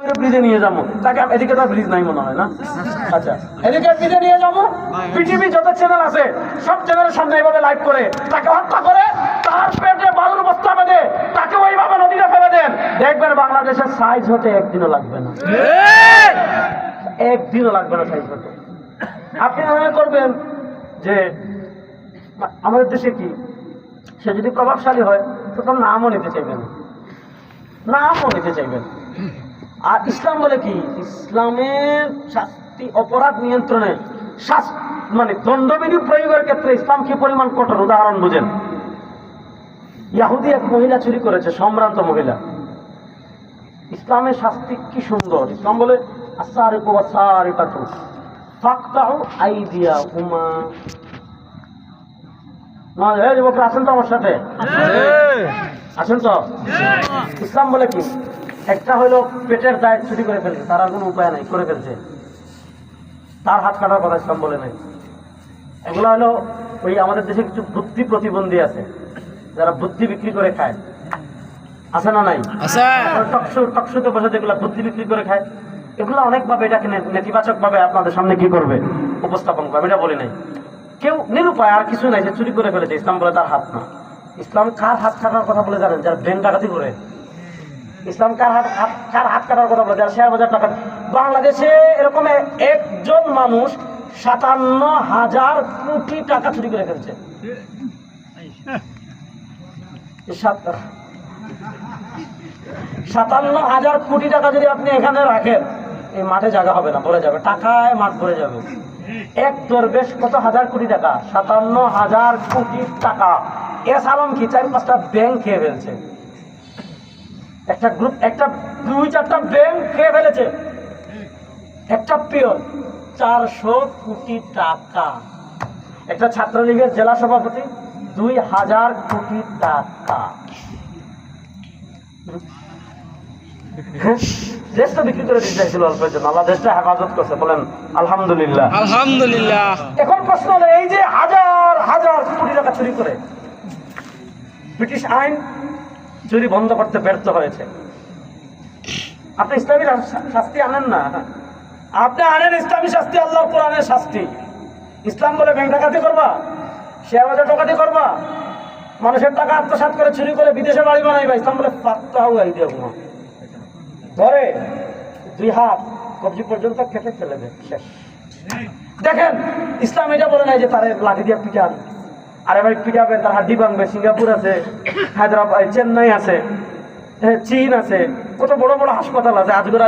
ব্রিজে নিয়ে যাবো তাকে, এদিকে তো ব্রিজ নাই মনে হয় না, আচ্ছা এদিকে ব্রিজে নিয়ে যাবো, পৃথিবী যত চ্যানেল আছে সব চ্যানেলের সামনে এইভাবে লাইভ করে তাকে হত্যা করে তার পেটে বালুর বস্তা বেঁধে তাকে ওইভাবে নদীতে ফেলে দেন, দেখবেন বাংলাদেশের সাইজ হতে একদিনও লাগবে না, একদিনও লাগবে না সাইজ হতে। আপনি মনে করবেন যে আমাদের দেশে কি সে যদি প্রভাবশালী হয় তো তার নামও নিতে চাইবেন, নামও নিতে চাইবেন। আর ইসলাম বলে কি, ইসলামের শাস্তি অপরাধ নিয়ন্ত্রণে মানে দণ্ডবিধি প্রয়োগের ক্ষেত্রে ইসলাম কি পরিমাণ কঠোর, উদাহরণ বুঝেন। ইহুদি এক মহিলা চুরি করেছে, সম্ভ্রান্ত মহিলা, ইসলামের শাস্তি কি সুন্দর। ইসলাম বলে আসারিকু ওয়াসারিকাতু ফাকতাউ আইদিয়াহুমা। না এই যুবকরা আছেন তো আমার সাথে, আছেন তো? ইসলাম বলে কি, একটা হলো পেটের দায় চুরি করে ফেলছে, তার আর কোনো উপায় নাই, করে ফেলছে, তার হাত কাটার কথা ইসলাম বলে নাই। এগুলো হলো ওই আমাদের দেশে কিছু বুদ্ধি প্রতিবন্ধী আছে যারা বুদ্ধি বিক্রি করে খায়, আছে না নাই? টকশুতে বসে যেগুলো বুদ্ধি বিক্রি করে খায়, এগুলো অনেকভাবে এটাকে নেতিবাচক ভাবে আপনাদের সামনে কি করবে, উপস্থাপন করবে, এটা বলি নাই। কেউ নিরুপায় আর কিছু নাই, যে চুরি করে ফেলেছে, ইসলাম বলে তার হাত না। ইসলাম কার হাত কাটার কথা বলে জানেন? যারা ব্যাংক ডাকাতি করে। ইসলাম কার হাত কাটার কথা বলে? যারা শেয়ার বাজার টাকা। বাংলাদেশে এরকম একজন মানুষ 57,000 কোটি টাকা চুরি করে ফেলছে। 57,000 কোটি টাকা যদি আপনি এখানে রাখেন, এই মাঠে জায়গা হবে না, ভরে যাবে, টাকায় মাঠ ভরে যাবে। এক দরবেশ কত হাজার কোটি টাকা, 57,000 কোটি টাকা। এস আলম কি 4-5টা ব্যাংক খেয়ে ফেলছে, একটা গ্রুপ, একটা 2-4টা ব্যাংক খেয়ে ফেলেছে, একটা পিয়ন 400 কোটি টাকা, একটা ছাত্রলীগের জেলা সভাপতি 2000 কোটি টাকা। দেশটা বিক্রি করে দিতে চাইছিল অল্পের জন্য, আল্লাহ দেশটা হেফাজত করছে, বলেন আলহামদুলিল্লাহ। আলহামদুলিল্লাহ। এখন প্রশ্ন হলো, এই যে হাজার হাজার কোটি টাকা চুরি করে, ব্রিটিশ আইন চুরি বন্ধ করতে ব্যর্থ হয়েছে। আপনি ইসলামী শাস্তি আনেন না, আপনি আনেন ইসলামী শাস্তি, আল্লাহ কোরআনের শাস্তি। ইসলাম বলে ব্যাংক ডাকাতি করবা, শেয়ার বাজার ডাকাতি করবা, মানুষের টাকা আত্মসাৎ করে চুরি করে বিদেশে বাড়ি বানাইবা, ইসলাম বলে ফাকতাউ আইদিয়াহুমা, ধরে 2 হাত কবজি পর্যন্ত কেটে ফেলে দেন, শেষ। দেখেন ইসলাম এটা বলে নাই যে তারে লাঠি দিয়ে পিটান, আরে ভাই পিটাবেন, তার হাড্ডি ভাঙবে। সিঙ্গাপুর আছে, হায়দ্রাবাদ, চেন্নাই আছে, চীন আছে, কত বড় বড় হাসপাতাল আছে, আজগর